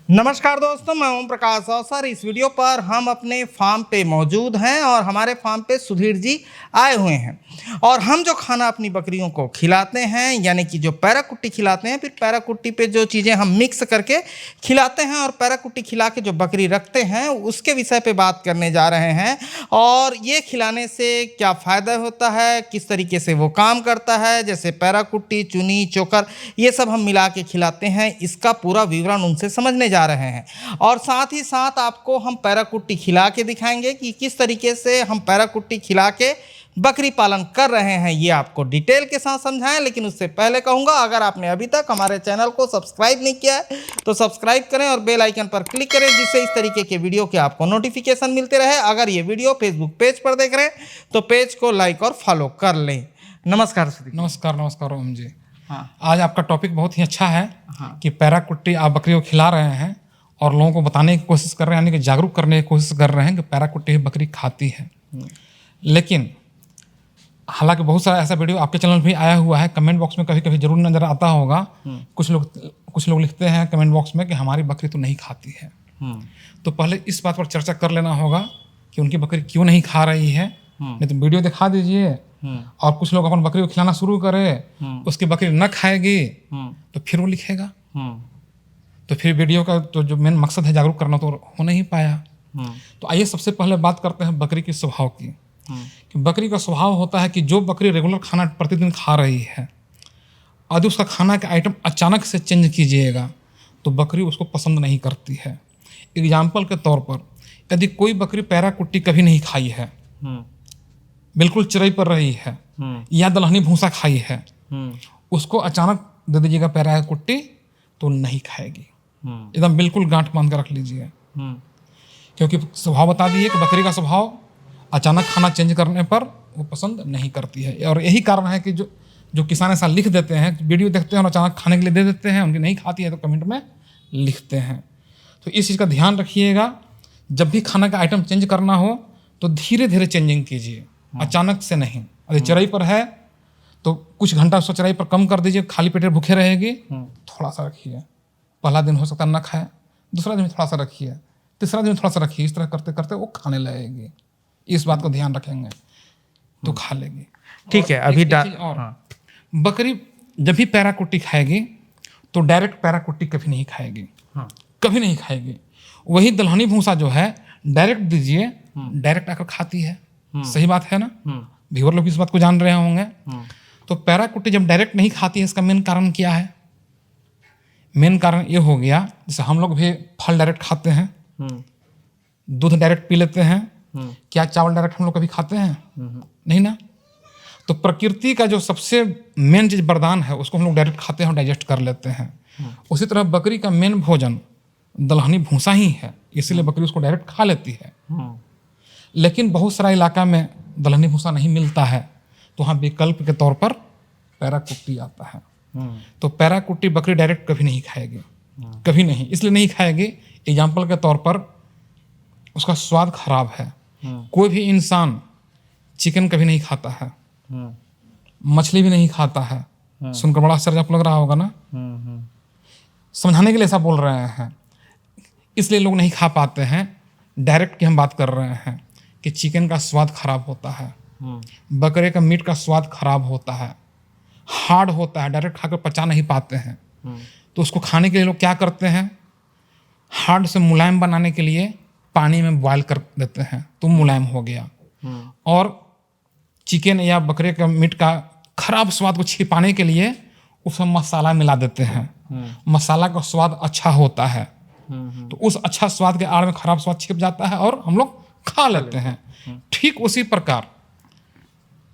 नमस्कार दोस्तों, मैं ओम प्रकाश अवसर। इस वीडियो पर हम अपने फार्म पे मौजूद हैं और हमारे फार्म पे सुधीर जी आए हुए हैं और हम जो खाना अपनी बकरियों को खिलाते हैं यानी कि जो पैरा कुट्टी खिलाते हैं, फिर पैरा कुट्टी पे जो चीज़ें हम मिक्स करके खिलाते हैं और पैरा कुट्टी खिला के जो बकरी रखते हैं उसके विषय पे बात करने जा रहे हैं। और ये खिलाने से क्या फ़ायदा होता है, किस तरीके से वो काम करता है, जैसे पैरा कुट्टी, चुनी, चोकर, ये सब हम मिला के खिलाते हैं, इसका पूरा विवरण उनसे समझने जा रहे हैं। और साथ ही साथ आपको हम पैरा कुट्टी खिला के दिखाएंगे कि किस तरीके से हम पैरा कुट्टी खिला के बकरी पालन कर रहे हैं, ये आपको डिटेल के साथ समझाएं। लेकिन उससे पहले कहूँगा, अगर आपने अभी तक हमारे चैनल को सब्सक्राइब नहीं किया है तो सब्सक्राइब करें और बेल आइकन पर क्लिक करें, जिससे इस तरीके के वीडियो के आपको नोटिफिकेशन मिलते रहे। अगर ये वीडियो फेसबुक पेज पर देख रहे हैं तो पेज को लाइक और फॉलो कर लें। नमस्कार सुधीर। नमस्कार ओम जी। हाँ, आज आपका टॉपिक बहुत ही अच्छा है। हाँ, कि पैरा कुट्टी आप बकरी को खिला रहे हैं और लोगों को बताने की कोशिश कर रहे हैं, यानी कि जागरूक करने की कोशिश कर रहे हैं कि पैरा कुट्टी बकरी खाती है। लेकिन हालांकि बहुत सारा ऐसा वीडियो आपके चैनल भी आया हुआ है, कमेंट बॉक्स में कभी कभी जरूर नजर आता होगा। कुछ लोग लिखते हैं कमेंट बॉक्स में कि हमारी बकरी तो नहीं खाती है। तो पहले इस बात पर चर्चा कर लेना होगा कि उनकी बकरी क्यों नहीं खा रही है। नहीं तो वीडियो दिखा दीजिए और कुछ लोग अपन बकरी को खिलाना शुरू करें, उसकी बकरी न खाएगी तो फिर वो लिखेगा। तो फिर वीडियो का तो जो मेन मकसद है जागरूक करना, तो हो नहीं पाया। तो आइए सबसे पहले बात करते हैं बकरी के स्वभाव की। कि बकरी का स्वभाव होता है कि जो बकरी रेगुलर खाना प्रतिदिन खा रही है, यदि उसका खाना का आइटम अचानक से चेंज कीजिएगा तो बकरी उसको पसंद नहीं करती है। एग्जाम्पल के तौर पर, यदि कोई बकरी पैरा कुट्टी कभी नहीं खाई है, बिल्कुल चिरई पर रही है, या दलहनी भूसा खाई है, उसको अचानक दे दीजिएगा पैरा कुट्टी तो नहीं खाएगी। एकदम बिल्कुल गांठ बांध कर रख लीजिए। क्योंकि स्वभाव बता दिए कि बकरी का स्वभाव अचानक खाना चेंज करने पर वो पसंद नहीं करती है। और यही कारण है कि जो किसान ऐसा लिख देते हैं, वीडियो देखते हैं और अचानक खाने के लिए दे देते हैं, उनकी नहीं खाती है तो कमेंट में लिखते हैं। तो इस चीज़ का ध्यान रखिएगा। जब भी खाना का आइटम चेंज करना हो तो धीरे धीरे चेंजिंग कीजिए, अचानक से नहीं। यदि चराई पर है तो कुछ घंटा उसको चराई पर कम कर दीजिए, खाली पेट भूखे रहेगी, थोड़ा सा रखिए। पहला दिन हो सकता है न खाए, दूसरा दिन थोड़ा सा रखिए, तीसरा दिन थोड़ा सा रखिए। इस तरह करते करते वो खाने लगेगी। इस बात को ध्यान रखेंगे तो खा लेगी। ठीक है। अभी बकरी जब भी पैरा कुट्टी खाएगी तो डायरेक्ट पैरा कुट्टी कभी नहीं खाएगी। कभी नहीं खाएगी। वही दलहनी भूसा जो है डायरेक्ट दीजिए, डायरेक्ट आकर खाती है। सही बात है ना? व्यूअर लोग इस बात को जान रहे होंगे। तो पैरा कुट्टी जब डायरेक्ट नहीं खाती है, इसका मेन कारण क्या है? मेन कारण ये हो गया, जैसे हम लोग भी फल डायरेक्ट खाते हैं, दूध डायरेक्ट पी लेते हैं, क्या चावल डायरेक्ट हम लोग कभी खाते हैं? नहीं ना। तो प्रकृति का जो सबसे मेन चीज वरदान है, उसको हम लोग डायरेक्ट खाते हैं और डाइजेस्ट कर लेते हैं। उसी तरह बकरी का मेन भोजन दलहनी भूसा ही है, इसीलिए बकरी उसको डायरेक्ट खा लेती है। लेकिन बहुत सारा इलाका में दलहनी भूसा नहीं मिलता है, तो वहाँ विकल्प के तौर पर पैरा कुट्टी आता है। तो पैरा कुट्टी बकरी डायरेक्ट कभी नहीं खाएगी, कभी नहीं। इसलिए नहीं खाएगी, एग्जाम्पल के तौर पर उसका स्वाद खराब है। कोई भी इंसान चिकन कभी नहीं खाता है, मछली भी नहीं खाता है। सुनकर बड़ा आश्चर्य आपको लग रहा होगा ना। समझाने के लिए ऐसा बोल रहे हैं, इसलिए लोग नहीं खा पाते हैं। डायरेक्ट की हम बात कर रहे हैं कि चिकन का स्वाद खराब होता है, बकरे का मीट का स्वाद खराब होता है, हार्ड होता है, डायरेक्ट खाकर पचा नहीं पाते हैं। तो उसको खाने के लिए लोग क्या करते हैं, हार्ड से मुलायम बनाने के लिए पानी में बॉयल कर देते हैं तो मुलायम हो गया। और चिकन या बकरे का मीट का खराब स्वाद को छिपाने के लिए उसमें मसाला मिला देते हैं। मसाला का स्वाद अच्छा होता है, तो उस अच्छा स्वाद के आड़ में खराब स्वाद छिप जाता है और हम लोग खा लेते हैं। ठीक उसी प्रकार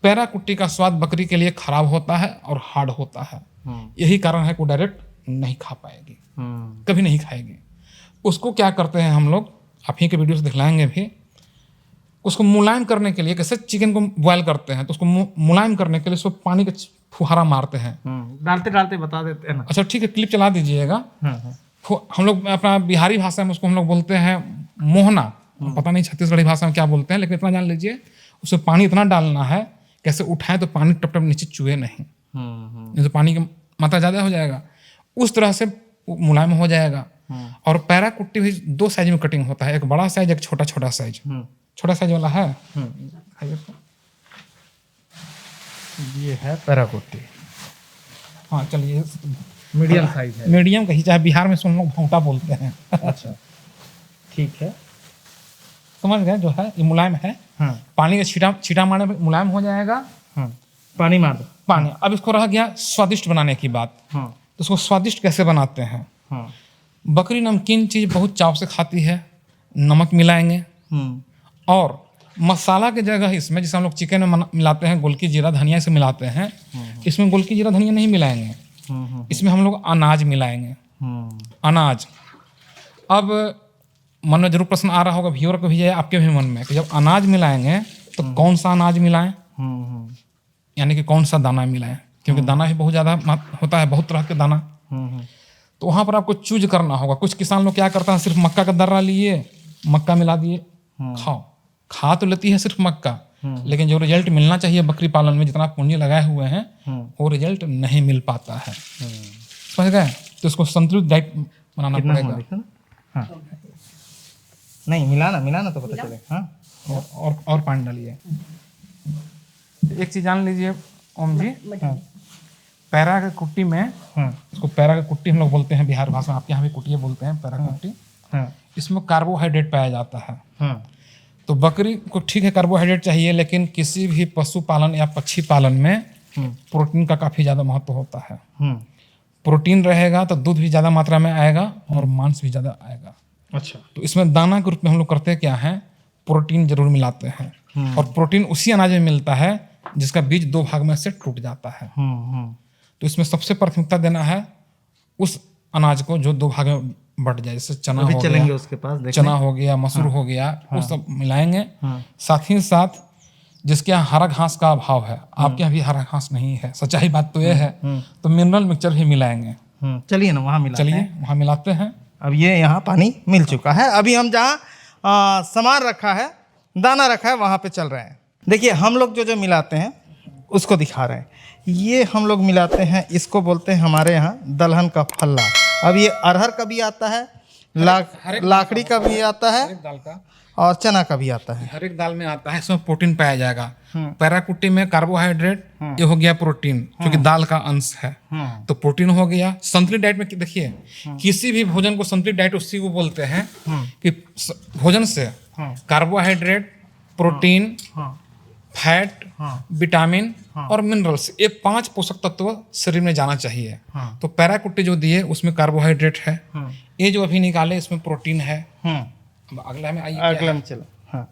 पैरा कुट्टी का स्वाद बकरी के लिए खराब होता है और हार्ड होता है। यही कारण है कि वो डायरेक्ट नहीं खा पाएगी, कभी नहीं खाएगी। उसको क्या करते हैं हम लोग, आप ही के वीडियो से दिखलाएंगे भी। उसको मुलायम करने के लिए, कैसे चिकन को बॉयल करते हैं, तो उसको मुलायम करने के लिए उसको पानी का फुहारा मारते हैं। डालते डालते बता देते हैं ना। अच्छा ठीक है, क्लिप चला दीजिएगा। हम लोग अपना बिहारी भाषा में उसको हम लोग बोलते हैं मोहना, पता नहीं छत्तीसगढ़ी भाषा में क्या बोलते हैं, लेकिन इतना जान लीजिए उसमें पानी इतना डालना है कैसे उठाएं तो पानी टप टप नीचे चुए नहीं तो पानी की मात्रा ज़्यादा हो जाएगा। उस तरह से मुलायम हो जाएगा। और पैरा कुट्टी भी 2 साइज में कटिंग होता है, एक बड़ा साइज, एक छोटा छोटा साइज। छोटा साइज वाला है, खाइए तो। ये है पैराकुट्टी, हाँ चलिए, मीडियम साइज है। मीडियम कहीं, चाहे बिहार में सुन लोग भौंटा बोलते हैं। अच्छा, ठीक है, समझ गए। जो है ये मुलायम है, पानी का छीटा मारने पे मुलायम हो जाएगा। पानी मार दो। पानी। अब इसको रह गया स्वादिष्ट बनाने की बात। तो इसको स्वादिष्ट कैसे बनाते हैं? बकरी नमकीन चीज़ बहुत चाव से खाती है, नमक मिलाएंगे और मसाला की जगह इसमें, जैसे हम लोग चिकन में मिलाते हैं गोलकी जीरा धनिया से मिलाते हैं, इसमें गोलकी जीरा धनिया नहीं मिलाएंगे, इसमें हम लोग अनाज मिलाएंगे। अनाज। अब मन में जरूर प्रश्न आ रहा होगा, व्यूअर को भी है, आपके भी मन में, कि जब अनाज मिलाएंगे तो कौन सा अनाज मिलाएं, यानी कि कौन सा दाना मिलाएं, क्योंकि दाना भी बहुत ज़्यादा होता है, बहुत तरह के दाना। तो वहाँ पर आपको चूज करना होगा। कुछ किसान लोग क्या करता है, सिर्फ मक्का का दर्रा लिए, मक्का मिला दिए, खाओ। खा तो लेती है सिर्फ मक्का, लेकिन जो रिजल्ट मिलना चाहिए बकरी पालन में, जितना पूंजी लगाए हुए हैं, वो रिजल्ट नहीं मिल पाता है। समझ गए? तो इसको संतुलित डाइट बनाना पड़ेगा। हाँ। नहीं, मिलाना तो पता चले। हाँ, और पानी डालिए। एक चीज जान लीजिए ओम जी, पैरा की कुट्टी में, इसको पैरा की कुट्टी हम लोग बोलते हैं बिहार भाषा में, आपके यहाँ भी कुटिया बोलते हैं, पैरा कुट्टी। इसमें कार्बोहाइड्रेट पाया जाता है। तो बकरी को ठीक है कार्बोहाइड्रेट चाहिए, लेकिन किसी भी पशु पालन या पक्षी पालन में प्रोटीन का काफी ज्यादा महत्व होता है। प्रोटीन रहेगा तो दूध भी ज्यादा मात्रा में आएगा और मांस भी ज्यादा आएगा। अच्छा। तो इसमें दाना के रूप में हम लोग करते क्या है, प्रोटीन जरूर मिलाते हैं। और प्रोटीन उसी अनाज में मिलता है जिसका बीज 2 भाग में से टूट जाता है। तो इसमें सबसे प्राथमिकता देना है उस अनाज को जो 2 भाग में बट जाए, जैसे चना हो गया, उसके पास चना हो गया, मसूर हो गया, वो सब मिलाएंगे। साथ ही साथ जिसके यहाँ हरा घास का अभाव है, आपके यहाँ भी हरा घास नहीं है, सच्चाई बात तो ये है, तो मिनरल मिक्सचर भी मिलाएंगे। चलिए ना, वहाँ मिलाते हैं। अब ये यहाँ पानी मिल चुका है, अभी हम जहाँ सामान रखा है, दाना रखा है, वहाँ पे चल रहे हैं। देखिए, हम लोग जो मिलाते हैं उसको दिखा रहे हैं। ये हम लोग मिलाते हैं, इसको बोलते हैं हमारे यहाँ दलहन का फल्ला। अब ये अरहर का भी आता है, लाखड़ी का भी आता है, दाल का और चना का भी आता है। हर एक दाल में आता है, इसमें प्रोटीन पाया जाएगा। पैराकुट्टी में कार्बोहाइड्रेट, ये हो गया प्रोटीन, क्योंकि दाल का अंश है, तो प्रोटीन हो गया। संतुलित डाइट में देखिए, किसी भी भोजन को संतुलित डाइट उसी को बोलते हैं कि भोजन से कार्बोहाइड्रेट, प्रोटीन, फैट, विटामिन और मिनरल्स, ये 5 पोषक तत्व शरीर में जाना चाहिए। तो पैराकुट्टी जो दिए उसमें कार्बोहाइड्रेट है, ये जो अभी निकाले इसमें प्रोटीन है। अब अगला में आइए, अगला में चलो।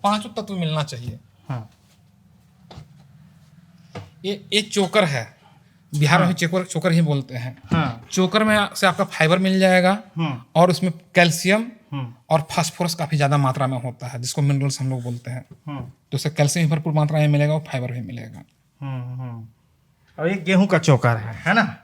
5 तत्व मिलना चाहिए। ये चोकर है, बिहार में चोकर ही बोलते हैं। चोकर में से आपका फाइबर मिल जाएगा और उसमें कैल्शियम और फास्फोरस काफी ज्यादा मात्रा में होता है, जिसको मिनरल्स हम लोग बोलते हैं। तो उससे कैल्शियम भी भरपूर मात्रा में मिलेगा और फाइबर भी मिलेगा। और ये गेहूं का चोकर है ना?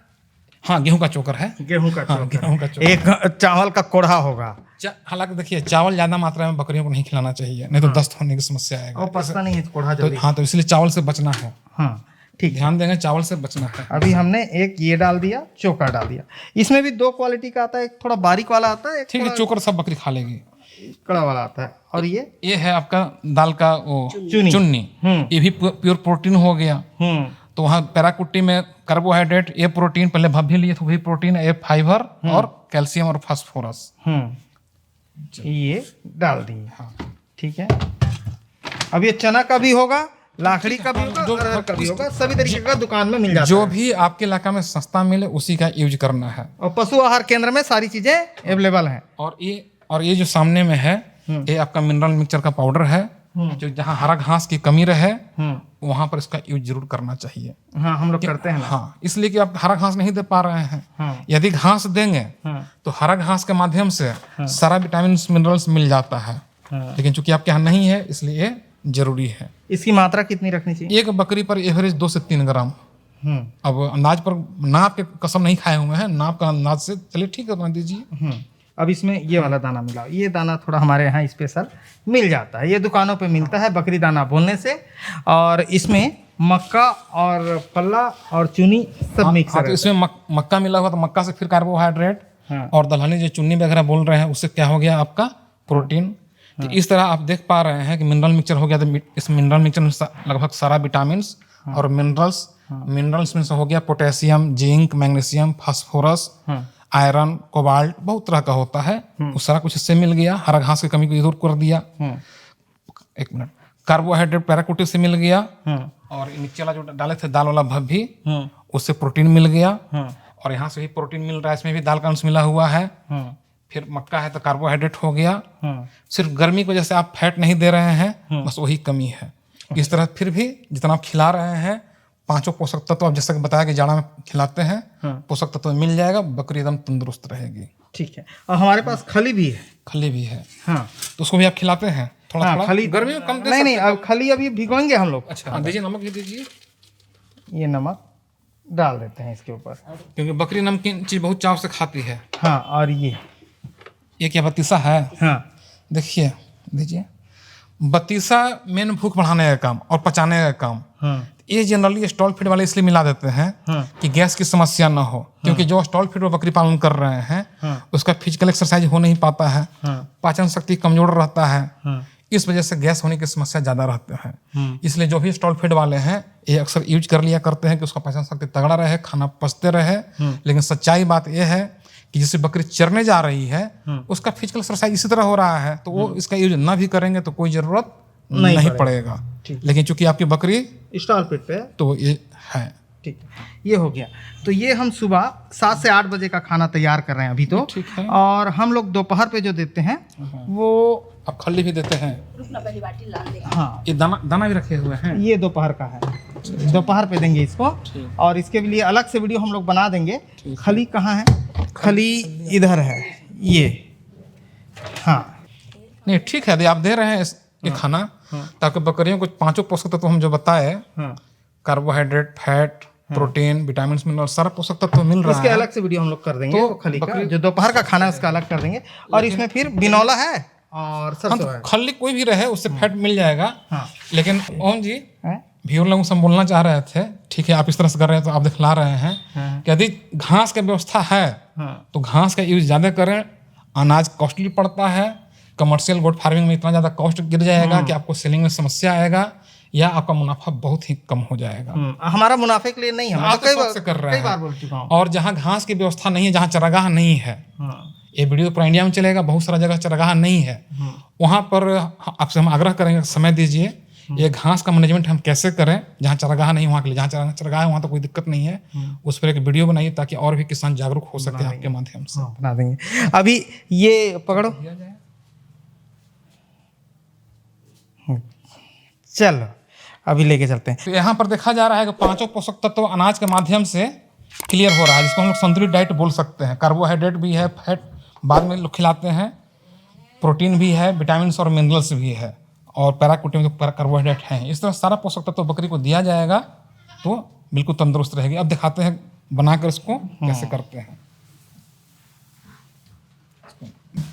हाँ, गेहूं का चोकर है। गेहूं का चोकर। गेहूं का चोकर। एक चावल का कोढ़ा होगा। हालांकि देखिए, चावल ज्यादा मात्रा में बकरियों को नहीं खिलाना चाहिए, नहीं तो दस्त होने की समस्या आएगा। और पचता नहीं है कोढ़ा तो हाँ, तो इसलिए चावल से बचना है। हाँ, ठीक, ध्यान देंगे, चावल से बचना है। अभी हमने एक ये डाल दिया, चोकर डाल दिया। इसमें भी 2 क्वालिटी का आता है, एक थोड़ा बारीक वाला आता है, एक ठीक है, चोकर सब बकरी खा लेगी, कड़ा वाला आता है। और ये है आपका दाल का वो चुन्नी, ये भी प्योर प्रोटीन हो गया। तो वहाँ पैराकुट्टी में कार्बोहाइड्रेट, ये प्रोटीन, पहले भाभी लिए तो वही प्रोटीन, ये फाइबर और कैल्शियम और फास्फोरस, ये डाल दिए। हाँ, ठीक है। अब ये चना का भी होगा, लाखड़ी का भी होगा, अरहर का भी होगा, सभी तरीके का दुकान में मिल जाता है। जो भी आपके इलाका में सस्ता मिले उसी का यूज करना है। और पशु आहार केंद्र में सारी चीजें अवेलेबल हैं। और ये जो सामने में है, ये आपका मिनरल मिक्सचर का पाउडर है, जो जहाँ हरा घास की कमी रहे वहां पर इसका यूज जरूर करना चाहिए। हाँ, हम लोग करते हैं ना। हाँ, इसलिए कि आप हरा घास नहीं दे पा रहे हैं। यदि घास देंगे तो हरा घास के माध्यम से सारा विटामिन मिनरल्स मिल जाता है, लेकिन चूंकि आपके यहाँ नहीं है इसलिए जरूरी है। इसकी मात्रा कितनी रखनी चाहिए? एक बकरी पर एवरेज 2 से 3 ग्राम। अब अंदाज पर नाप के कसम नहीं खाए हुए हैं, नाप का अंदाज से चलिए ठीक है, बना दीजिए। अब इसमें ये वाला दाना मिलाओ। ये दाना थोड़ा हमारे यहाँ स्पेशल मिल जाता है, ये दुकानों पे मिलता है बकरी दाना बोलने से। और इसमें मक्का और फल्ला और चूनी सब मिक्स है। तो इसमें मक्का मिला हुआ, तो मक्का से फिर कार्बोहाइड्रेट, हाँ। और दलहनी जो चुन्नी वगैरह बोल रहे हैं उससे क्या हो गया आपका प्रोटीन। तो इस तरह आप देख पा रहे हैं कि मिनरल मिक्सचर हो गया। तो इस मिनरल मिक्सचर में लगभग सारा विटामिन्स और मिनरल्स में से हो गया potassium, zinc, magnesium, phosphorus, iron, cobalt, बहुत तरह का होता है। वो सारा कुछ इससे मिल गया। हरा घास की कमी को दूर कर दिया। एक मिनट, कार्बोहाइड्रेट पैराकुटी से मिल गया। और नीचे वाला जो डाले थे दाल वाला भी, उससे प्रोटीन मिल गया। और यहाँ से भी प्रोटीन मिल रहा है, इसमें भी दाल का अंश मिला हुआ है। फिर मक्का है तो कार्बोहाइड्रेट हो गया। सिर्फ गर्मी की वजह से आप फैट नहीं दे रहे हैं, बस वही कमी है। इस तरह फिर भी जितना आप खिला रहे हैं, पांचों पोषक तत्व आप जैसा कि बताया कि जाड़ा में खिलाते हैं, पोषक तत्व मिल जाएगा, बकरी एकदम तंदुरुस्त रहेगी। ठीक है। और हमारे पास खली भी है। खली भी है, हाँ, तो उसको भी आप खिलाते हैं थोड़ा हाँ, थोड़ा। खली गर्मी में कम दे नहीं नहीं, अब खली अभी भिगोएंगे हम लोग। अच्छा, दीजिए, नमक भी दीजिए, ये नमक डाल देते हैं इसके ऊपर, क्योंकि बकरी नमकीन चीज बहुत चाव से खाती है। हाँ, और ये क्या बतीसा है? हाँ, देखिए, दीजिए। बतीसा मेन भूख बढ़ाने का काम और पचाने का काम। ये जनरली स्टॉल फीड वाले इसलिए मिला देते हैं कि गैस की समस्या ना हो, क्योंकि जो स्टॉल फीड बकरी पालन कर रहे हैं उसका फिजिकल एक्सरसाइज हो नहीं पाता है, पाचन शक्ति कमजोर रहता है, इस वजह से गैस होने की समस्या ज्यादा रहते हैं। इसलिए जो भी स्टॉल फीड वाले हैं ये अक्सर यूज कर लिया करते हैं कि उसका पाचन शक्ति तगड़ा रहे, खाना पचते रहे। लेकिन सच्चाई बात यह है कि जिससे बकरी चरने जा रही है उसका फिजिकल एक्सरसाइज इसी तरह हो रहा है, तो वो इसका यूज ना भी करेंगे तो कोई जरूरत नहीं पड़ेगा। लेकिन चूंकि आपकी बकरी स्टॉल फीड पे है तो ये है। ठीक है, ये हो गया। तो ये हम सुबह 7 से 8 बजे का खाना तैयार कर रहे हैं अभी तो। ठीक है। और हम लोग दोपहर पे जो देते हैं वो आप खल्ली भी देते हैं? हाँ, ये दाना भी रखे हुए हैं? ये दोपहर का है, दोपहर पे देंगे इसको। और इसके लिए अलग से वीडियो हम लोग बना देंगे। खली कहाँ है? खली इधर है ये। हाँ, नहीं ठीक है, आप दे रहे हैं ये खाना ताकि बकरियों को पांचों पोषक तत्व हम जो बताए, carbohydrate, fat, protein, vitamin, mineral, सारा पोषक तत्व मिल रहा है। इसके अलग से वीडियो हम लोग कर देंगे। तो खली का जो दोपहर का खाना है उसका अलग कर देंगे। और इसमें फिर बिनौला है और सरसों है। खल्ली कोई भी रहे उससे फैट मिल जाएगा। लेकिन ओम जी हैं? व्यूअर लोगों से हम बोलना चाह रहे थे, ठीक है आप इस तरह से कर रहे हैं तो आप दिखला रहे हैं कि यदि घास की व्यवस्था है तो घास का यूज ज्यादा करें। अनाज कॉस्टली पड़ता है, कमर्शियल गोट फार्मिंग में इतना ज्यादा कॉस्ट गिर जाएगा कि आपको सेलिंग में समस्या आएगा या आपका मुनाफा बहुत ही कम हो जाएगा। हमारा मुनाफे के लिए नहीं है, आप तो शौक से कर रहे कई बार बोल हैं। चुका हूँ। और जहाँ घास की व्यवस्था नहीं है, जहाँ चरागाह नहीं है, ये वीडियो पूरा इंडिया में चलेगा, बहुत सारा जगह चरागाह नहीं है, वहाँ पर आपसे हम आग्रह करेंगे समय दीजिए। ये घास का मैनेजमेंट हम कैसे करें जहाँ चरागाह नहीं, वहाँ के लिए जहाँ चरागाह है वहाँ तो कोई दिक्कत नहीं है, उस पर एक वीडियो बनाइए ताकि और भी किसान जागरूक हो सकते हैं आपके माध्यम से। बना देंगे। अभी ये पकड़ो, चलो अभी लेके चलते हैं। तो यहाँ पर देखा जा रहा है कि पांचों पोषक तत्व अनाज के माध्यम से क्लियर हो रहा है, जिसको हम लोग संतुलित डाइट बोल सकते हैं। कार्बोहाइड्रेट भी है, फैट बाद में लोग खिलाते हैं, प्रोटीन भी है, विटामिन और मिनरल्स भी है, और पैराकुटी में तो कार्बोहाइड्रेट है। इस तरह सारा पोषक तत्व बकरी को दिया जाएगा तो बिल्कुल तंदुरुस्त रहेगी। अब दिखाते हैं बनाकर इसको कैसे करते हैं।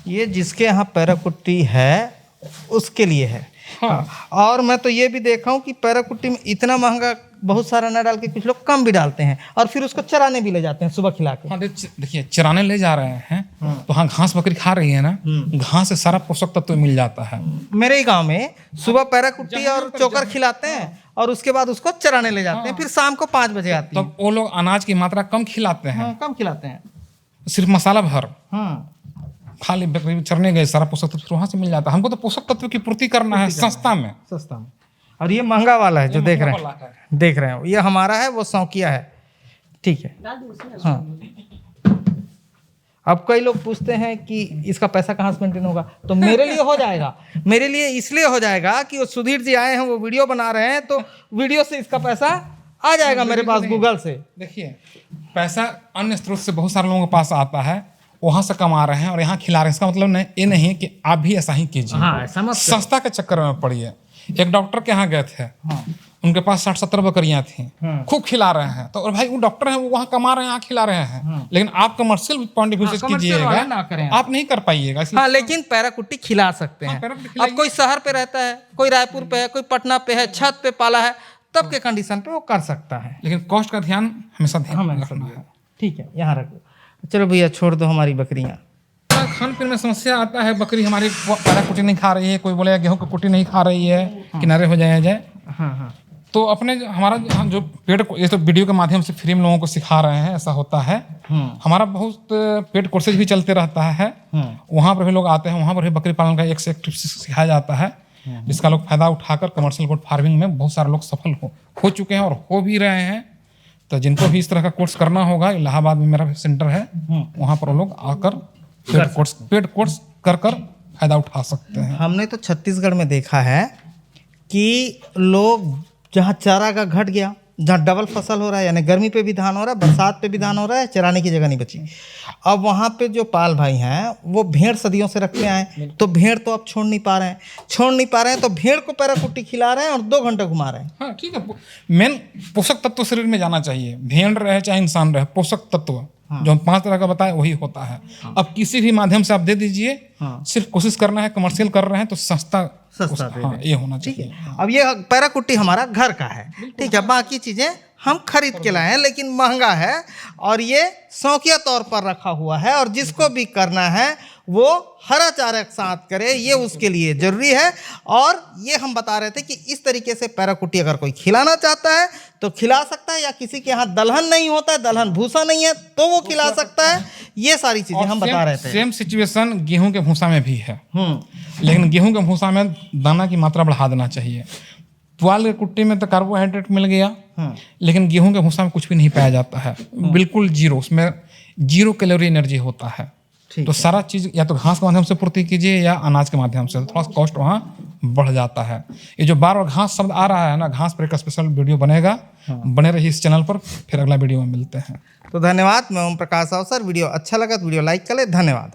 ये जिसके यहाँ पैराकुट्टी है उसके लिए है। और मैं तो ये भी देखा हूँ कि पैराकुट्टी में इतना महंगा बहुत सारा ना डाल के कुछ लोग कम भी डालते हैं और फिर उसको चराने भी ले जाते हैं सुबह खिला के। हाँ देखिए, चराने ले जा रहे हैं तो हाँ घास बकरी खा रही है ना, घास से सारा पोषक तत्व मिल जाता है। मेरे ही गांव में सुबह पैराकुट्टी और चोकर खिलाते हैं और उसके बाद उसको चराने ले जाते हैं, फिर शाम को 5 बजे आती है। तब वो लोग अनाज की मात्रा कम खिलाते हैं, कम खिलाते हैं, सिर्फ मसाला भर। खाली बकरी चरने गए, सारा पोषक तत्व फिर वहां से मिल जाता है। हमको तो पोषक तत्व की पूर्ति करना है सस्ता में। और ये महंगा वाला है जो देख रहे हैं, ये हमारा है, वो सौकिया है। ठीक है। हाँ, अब कई लोग पूछते हैं कि इसका पैसा कहाँ से मेंटेन होगा, तो मेरे लिए हो जाएगा। मेरे लिए इसलिए हो जाएगा कि वो सुधीर जी आए हैं, वो वीडियो बना रहे हैं, तो वीडियो से इसका पैसा आ जाएगा मेरे पास गूगल से। देखिए, पैसा अन्य स्रोत से बहुत सारे लोगों के पास आता है, वहां से कमा रहे हैं और यहाँ खिला रहे हैं। इसका मतलब नहीं, ये नहीं कि आप भी ऐसा ही कीजिए। हाँ, सस्ता के चक्कर में पड़िए। एक डॉक्टर के यहाँ गए थे, उनके पास 60-70 बकरियां थी, खूब खिला रहे हैं। तो और भाई वो डॉक्टर हैं, वो वहाँ कमा रहे हैं, यहाँ खिला रहे हैं। लेकिन आप कमर्शियल पॉइंट ऑफ व्यू से कीजिएगा, आप नहीं कर पाइएगा। हाँ, लेकिन पैराकुट्टी खिला सकते हैं। अब कोई शहर पे रहता है, कोई रायपुर पे है, कोई पटना पे है, छत पे पाला है, तब के कंडीशन पे वो कर सकता है। लेकिन कॉस्ट का ध्यान हमेशा ध्यान रखना है। ठीक है, यहाँ रखो। चलो भैया छोड़ दो हमारी बकरियाँ। खान पीन में समस्या आता है, बकरी हमारी पैरा कुटी नहीं खा रही है, कोई बोले गेहूं की कुटी नहीं खा रही है, किनारे हो जाए। हाँ हाँ। तो अपने हमारा जो पेड, ये तो वीडियो के माध्यम से फ्री में लोगों को सिखा रहे हैं, ऐसा होता है। हमारा बहुत पेड कोर्सेज भी चलते रहता है, वहाँ पर भी लोग आते हैं, वहाँ पर भी बकरी पालन का एक से एक टिप्स सिखाया जाता है, जिसका लोग फायदा उठाकर कमर्शियल गोट फार्मिंग में बहुत सारे लोग सफल हो चुके हैं और हो भी रहे हैं। तो जिनको भी इस तरह का कोर्स करना होगा, इलाहाबाद में मेरा सेंटर है, वहाँ पर वो लोग आकर पेड कोर्स कर फायदा उठा सकते हैं। हमने तो छत्तीसगढ़ में देखा है कि लोग जहाँ चारा का घट गया, जहाँ डबल फसल हो रहा है, यानी गर्मी पे भी धान हो रहा है, बरसात पे भी धान हो रहा है, चराने की जगह नहीं बची, अब वहाँ पे जो पाल भाई हैं वो भेड़ सदियों से रखते आए, तो भेड़ तो अब छोड़ नहीं पा रहे हैं, तो भेड़ को पैरा कुट्टी खिला रहे हैं और 2 घंटे घुमा रहे हैं। हाँ ठीक है, मेन पोषक तत्व शरीर में जाना चाहिए, भेड़ रहे चाहे इंसान रहे, पोषक तत्व जो हम 5 तरह का बताए वही होता है। अब किसी भी माध्यम से आप दे दीजिए, सिर्फ कोशिश करना है, कमर्शियल कर रहे हैं तो सस्ता दे ये होना चाहिए। अब ये पैरा कुट्टी हमारा घर का है, ठीक है, बाकी चीज़ें हम खरीद के लाए हैं, लेकिन महंगा है और ये शौकिया तौर पर रखा हुआ है, और जिसको भी करना है वो हरा चारा के साथ करे, ये उसके लिए ज़रूरी है। और ये हम बता रहे थे कि इस तरीके से पैरा कुट्टी अगर कोई खिलाना चाहता है तो खिला सकता है, या किसी के यहाँ दलहन नहीं होता है, दलहन भूसा नहीं है, तो वो खिला सकता है। ये सारी चीज़ें हम बता रहे थे। सेम सिचुएशन गेहूं के भूसा में भी है, लेकिन गेहूं के भूसा में दाना की मात्रा बढ़ा देना चाहिए। पुआल की कुट्टी में तो कार्बोहाइड्रेट मिल गया, लेकिन गेहूं के भूसा में कुछ भी नहीं पाया जाता है, बिल्कुल जीरो, उसमें 0 कैलोरी एनर्जी होता है। तो सारा चीज़ या तो घास के माध्यम से पूर्ति कीजिए या अनाज के माध्यम से, थोड़ा कॉस्ट वहाँ बढ़ जाता है। ये जो बार घास शब्द आ रहा है ना, घास पर एक स्पेशल वीडियो बनेगा, बने रहिए इस चैनल पर, फिर अगला वीडियो में मिलते हैं। तो धन्यवाद, मैं ओम प्रकाश अवसर। वीडियो अच्छा लगा तो वीडियो लाइक कर ले, धन्यवाद।